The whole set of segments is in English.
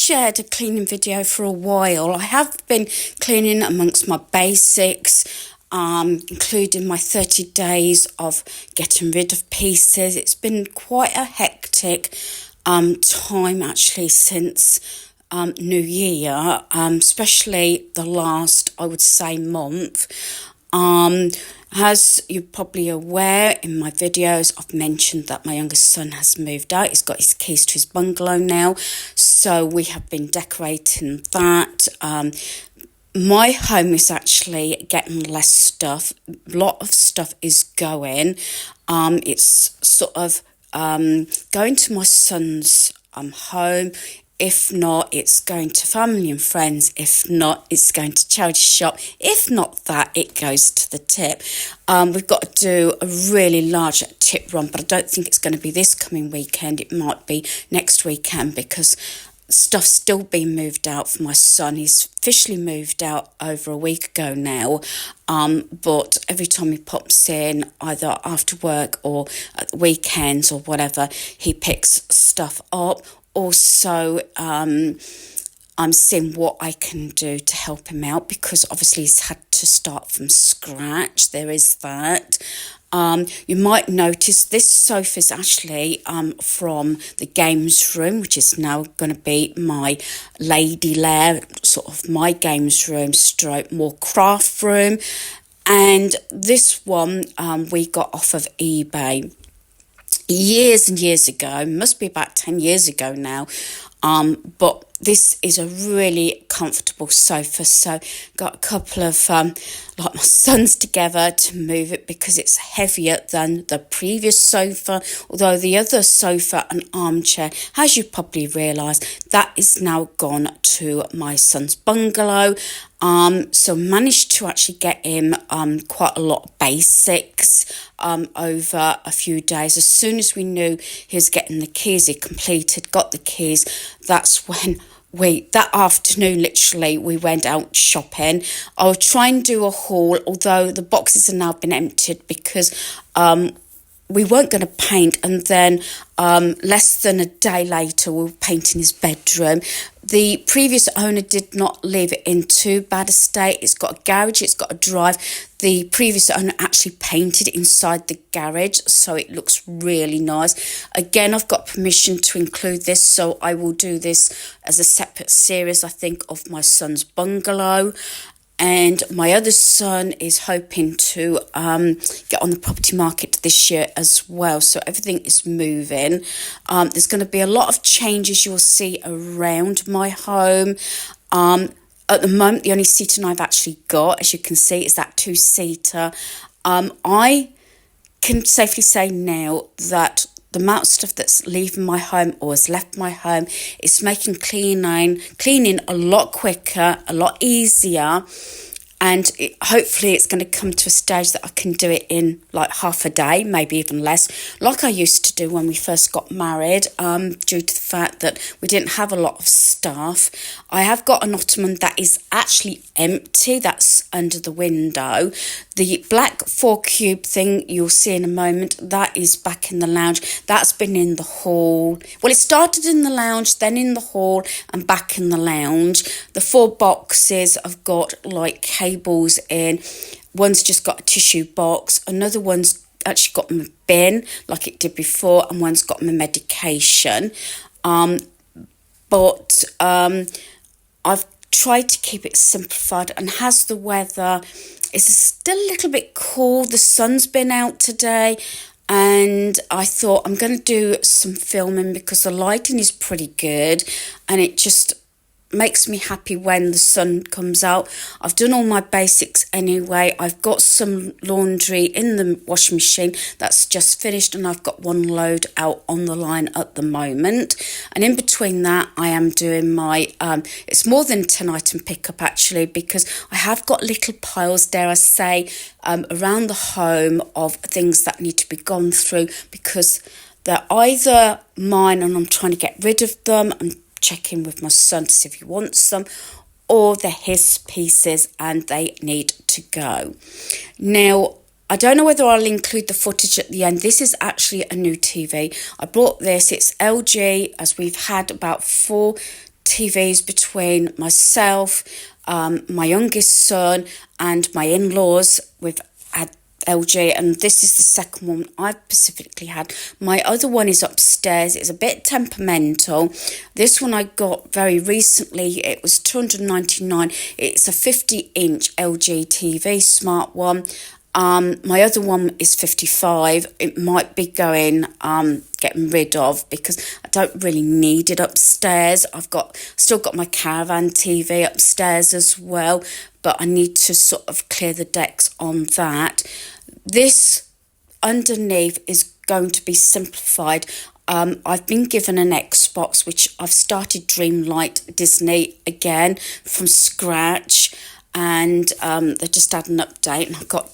shared a cleaning video for a while. I have been cleaning amongst my basics, including my 30 days of getting rid of pieces. It's been quite a hectic time actually since New Year, especially the last, I would say, month. As you're probably aware, in my videos, I've mentioned that my youngest son has moved out. He's got his keys to his bungalow now, so we have been decorating that. My home is actually getting less stuff. A lot of stuff is going. It's sort of going to my son's home. If not, it's going to family and friends. If not, it's going to charity shop. If not that, it goes to the tip. We've got to do a really large tip run, but I don't think it's going to be this coming weekend. It might be next weekend because stuff's still being moved out for my son. He's officially moved out over a week ago now, but every time he pops in, either after work or at the weekends or whatever, he picks stuff up. Also, I'm seeing what I can do to help him out because obviously he's had to start from scratch. There is that. You might notice this sofa is actually from the games room, which is now going to be my lady lair, sort of my games room stroke more craft room. And this one we got off of eBay years and years ago, must be about 10 years ago now, but this is a really comfortable sofa, so got a couple of like my sons together to move it because it's heavier than the previous sofa, although the other sofa and armchair, as you probably realised, that is now gone to my son's bungalow. So managed to actually get him quite a lot of basics over a few days. As soon as we knew he was getting the keys, he got the keys, that's when that afternoon, literally, we went out shopping. I'll try and do a haul, although the boxes have now been emptied because we weren't going to paint, and then less than a day later we were painting his bedroom. The previous owner did not leave it in too bad a state. It's got a garage, it's got a drive. The previous owner actually painted inside the garage, so it looks really nice. Again, I've got permission to include this, so I will do this as a separate series, I think, of my son's bungalow. And my other son is hoping to get on the property market this year as well. So everything is moving. There's going to be a lot of changes you'll see around my home. At the moment, the only seating I've actually got, as you can see, is that two-seater. I can safely say now that the amount of stuff that's leaving my home or has left my home is making cleaning a lot quicker, a lot easier, and hopefully it's going to come to a stage that I can do it in like half a day, maybe even less, like I used to do when we first got married, due to the fact that we didn't have a lot of stuff. I have got an ottoman that is actually empty, that's under the window. The black 4-cube thing you'll see in a moment, that is back in the lounge. That's been in the hall. Well, it started in the lounge, then in the hall, and back in the lounge. The 4 boxes I've got like cables in. One's just got a tissue box. Another one's actually got my bin like it did before, and one's got my medication. But I've tried to keep it simplified, and as the weather is still a little bit cool, the sun's been out today, and I thought I'm going to do some filming because the lighting is pretty good and it just makes me happy when the sun comes out. I've done all my basics anyway. I've got some laundry in the washing machine that's just finished, and I've got one load out on the line at the moment. And in between that, I am doing my it's more than 10 item pickup actually, because I have got little piles, dare I say, around the home of things that need to be gone through because they're either mine and I'm trying to get rid of them and check in with my son to see if he wants them, or they're his pieces and they need to go. Now, I don't know whether I'll include the footage at the end. This is actually a new TV. I bought this. It's LG, as we've had about 4 TVs between myself, my youngest son, and my in-laws. We've had LG, and this is the second one I've specifically had. My other one is upstairs. It's a bit temperamental. This one I got very recently. It was $299. It's a 50-inch LG TV, smart one. My other one is 55. It might be getting rid of, because I don't really need it upstairs. Still got my caravan TV upstairs as well, but I need to sort of clear the decks on that. This underneath is going to be simplified. I've been given an Xbox, which I've started Dreamlight Disney again from scratch, and they just had an update, and I've got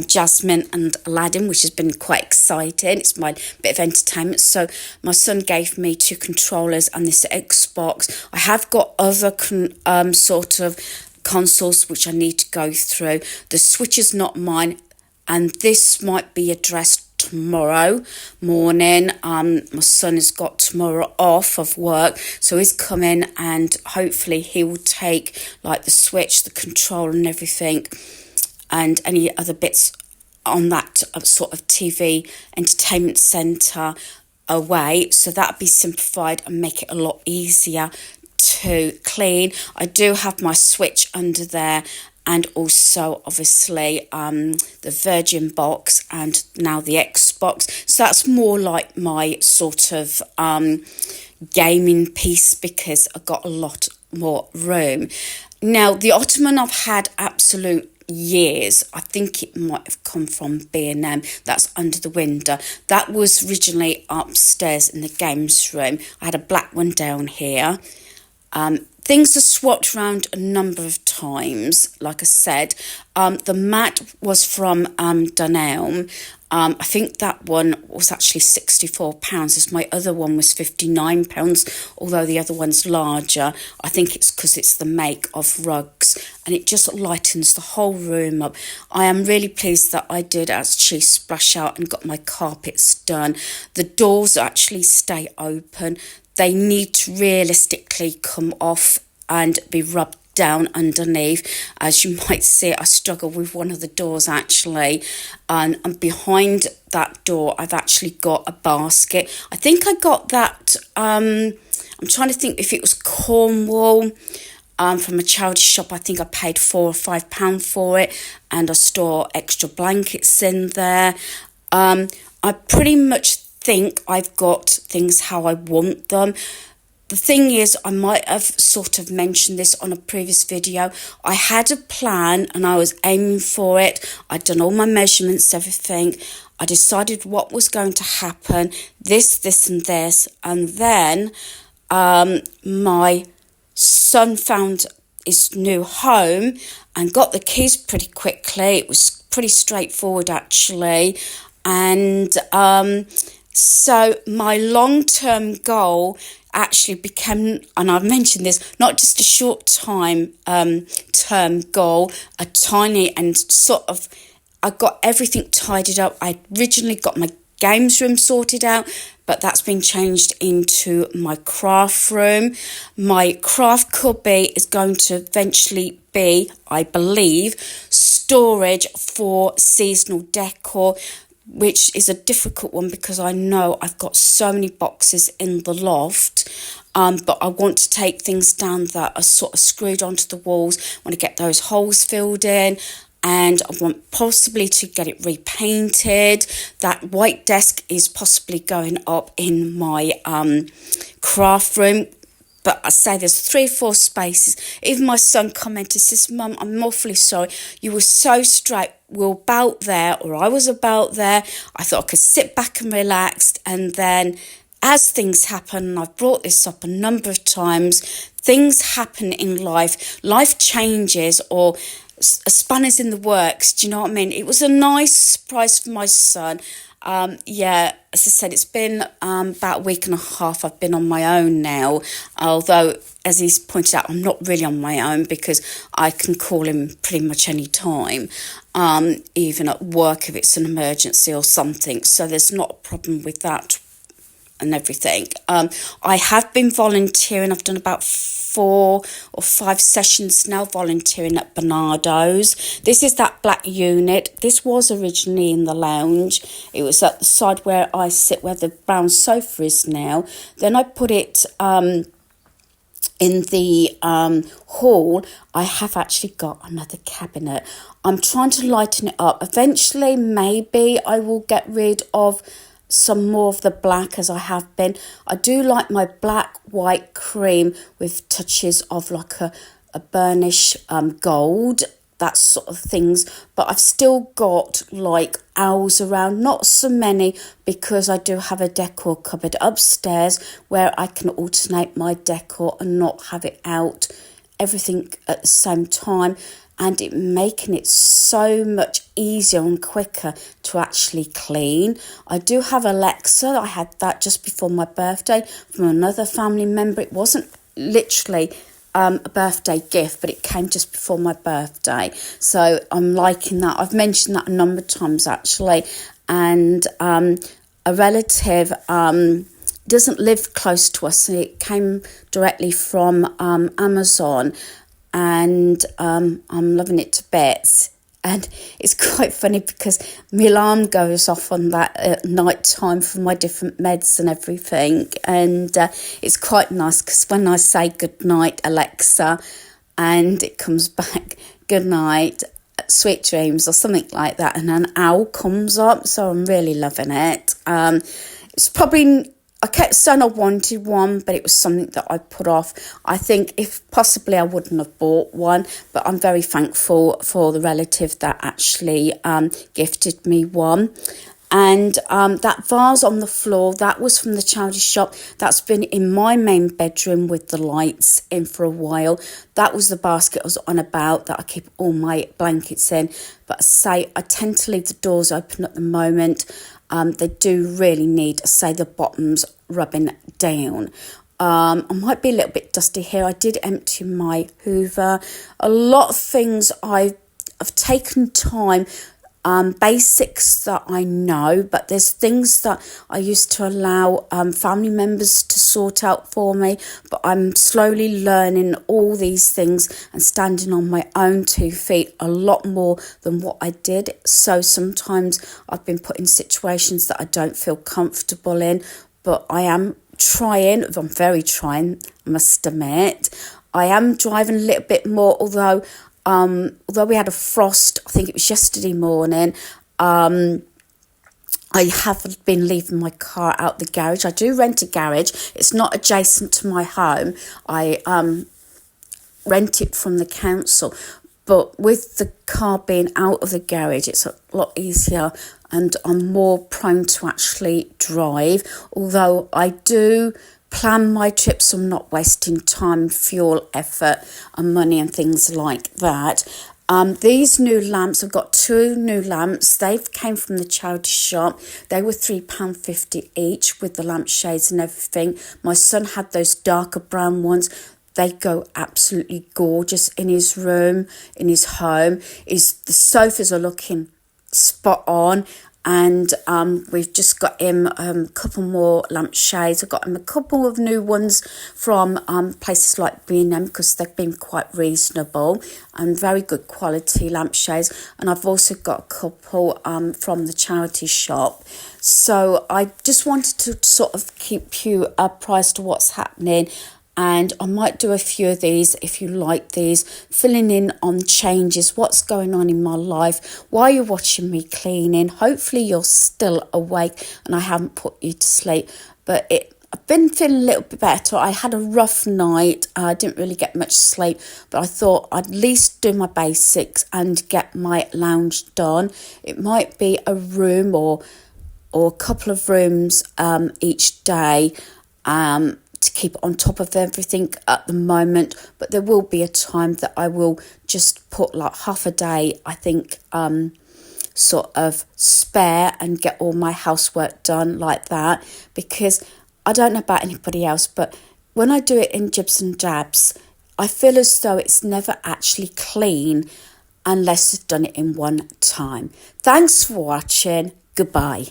Jasmine and Aladdin, which has been quite exciting. It's my bit of entertainment. So my son gave me 2 controllers and this Xbox. I have got other sort of consoles which I need to go through. The Switch is not mine, and this might be addressed tomorrow morning. My son has got tomorrow off of work, so he's coming, and hopefully he will take like the Switch, the controller and everything, and any other bits on that sort of TV entertainment centre away, so that'd be simplified and make it a lot easier to clean. I do have my Switch under there, and also obviously the Virgin box and now the Xbox. So that's more like my sort of gaming piece, because I've got a lot more room. Now, the ottoman I've had absolute years. I think it might have come from B&M. That's under the window. That was originally upstairs in the games room. I had a black one down here. Things are swapped around a number of times, like I said. The mat was from Dunelm. I think that one was actually £64, as my other one was £59, although the other one's larger. I think it's because it's the make of rugs, and it just lightens the whole room up. I am really pleased that I did actually splash out and got my carpets done. The doors actually stay open. They need to realistically come off and be rubbed down underneath. As you might see, I struggle with one of the doors actually, and behind that door I've actually got a basket. I think I got that, I'm trying to think if it was Cornwall, from a charity shop. I think I paid £4 or £5 for it, and I store extra blankets in there. I pretty much think I've got things how I want them. The thing is, I might have sort of mentioned this on a previous video. I had a plan and I was aiming for it. I'd done all my measurements, everything. I decided what was going to happen, this, and this. And then my son found his new home and got the keys pretty quickly. It was pretty straightforward actually. And so my long-term goal actually became, and I've mentioned this, not just a short term goal, a tiny, and sort of, I got everything tidied up. I originally got my games room sorted out, but that's been changed into my craft room. My craft cubby is going to eventually be, I believe, storage for seasonal decor, which is a difficult one because I know I've got so many boxes in the loft, but I want to take things down that are sort of screwed onto the walls. I want to get those holes filled in, and I want possibly to get it repainted. That white desk is possibly going up in my craft room. But I say there's 3 or 4 spaces. Even my son commented, says, "Mum, I'm awfully sorry. You were so straight. We're about there, or I was about there. I thought I could sit back and relax." And then as things happen, and I've brought this up a number of times, things happen in life. Life changes, or a spanner's in the works. Do you know what I mean? It was a nice surprise for my son. As I said, it's been about a week and a half I've been on my own now, although, as he's pointed out, I'm not really on my own because I can call him pretty much any time, even at work if it's an emergency or something, so there's not a problem with that and everything. I have been volunteering. I've done about 4 or 5 sessions now volunteering at Bernardo's. This is that black unit. This was originally in the lounge. It was at the side where I sit, where the brown sofa is now. Then I put it in the hall. I have actually got another cabinet. I'm trying to lighten it up. Eventually, maybe I will get rid of some more of the black, as I have been. I do like my black, white, cream with touches of like a burnish gold, that sort of things. But I've still got like owls around, not so many, because I do have a decor cupboard upstairs where I can alternate my decor and not have it out everything at the same time, and it making it so much easier and quicker to actually clean. I do have Alexa. I had that just before my birthday from another family member. It wasn't literally a birthday gift, but it came just before my birthday, so I'm liking that. I've mentioned that a number of times actually. And a relative doesn't live close to us, and it came directly from Amazon, and I'm loving it to bits. And it's quite funny because my alarm goes off on that at night time for my different meds and everything. And it's quite nice because when I say good night, Alexa, and it comes back, good night, sweet dreams, or something like that, and an owl comes up. So I'm really loving it. It's probably, I kept saying I wanted one, but it was something that I put off. I think if possibly I wouldn't have bought one, but I'm very thankful for the relative that actually gifted me one. And that vase on the floor, that was from the charity shop. That's been in my main bedroom with the lights in for a while. That was the basket I was on about, that I keep all my blankets in. But I say I tend to leave the doors open at the moment. They do really need, say, the bottoms rubbing down. I might be a little bit dusty here. I did empty my Hoover. A lot of things I've taken time, basics that I know, but there's things that I used to allow family members to sort out for me, but I'm slowly learning all these things and standing on my own 2 feet a lot more than what I did. So sometimes I've been put in situations that I don't feel comfortable in, but I am trying. I'm very trying, I must admit. I am driving a little bit more, although we had a frost, I think it was yesterday morning, I have been leaving my car out the garage. I do rent a garage. It's not adjacent to my home. I rent it from the council. But with the car being out of the garage, it's a lot easier, and I'm more prone to actually drive. Although I do plan my trips, so I'm not wasting time, fuel, effort and money and things like that. These new lamps, I've got 2 new lamps. They came from the charity shop. They were £3.50 each with the lampshades and everything. My son had those darker brown ones. They go absolutely gorgeous in his room, in his home. The sofas are looking spot on. And we've just got him a couple more lampshades. I've got him a couple of new ones from places like B&M, because they've been quite reasonable and very good quality lampshades. And I've also got a couple from the charity shop. So I just wanted to sort of keep you apprised to what's happening. And I might do a few of these if you like these, filling in on changes, what's going on in my life while you're watching me cleaning. Hopefully you're still awake and I haven't put you to sleep. But I've been feeling a little bit better. I had a rough night. I didn't really get much sleep, but I thought I'd at least do my basics and get my lounge done. It might be a room or a couple of rooms each day. To keep on top of everything at the moment, but there will be a time that I will just put like half a day, I think, sort of spare and get all my housework done like that, because I don't know about anybody else, but when I do it in jibs and jabs, I feel as though it's never actually clean unless I've done it in one time. Thanks for watching. Goodbye.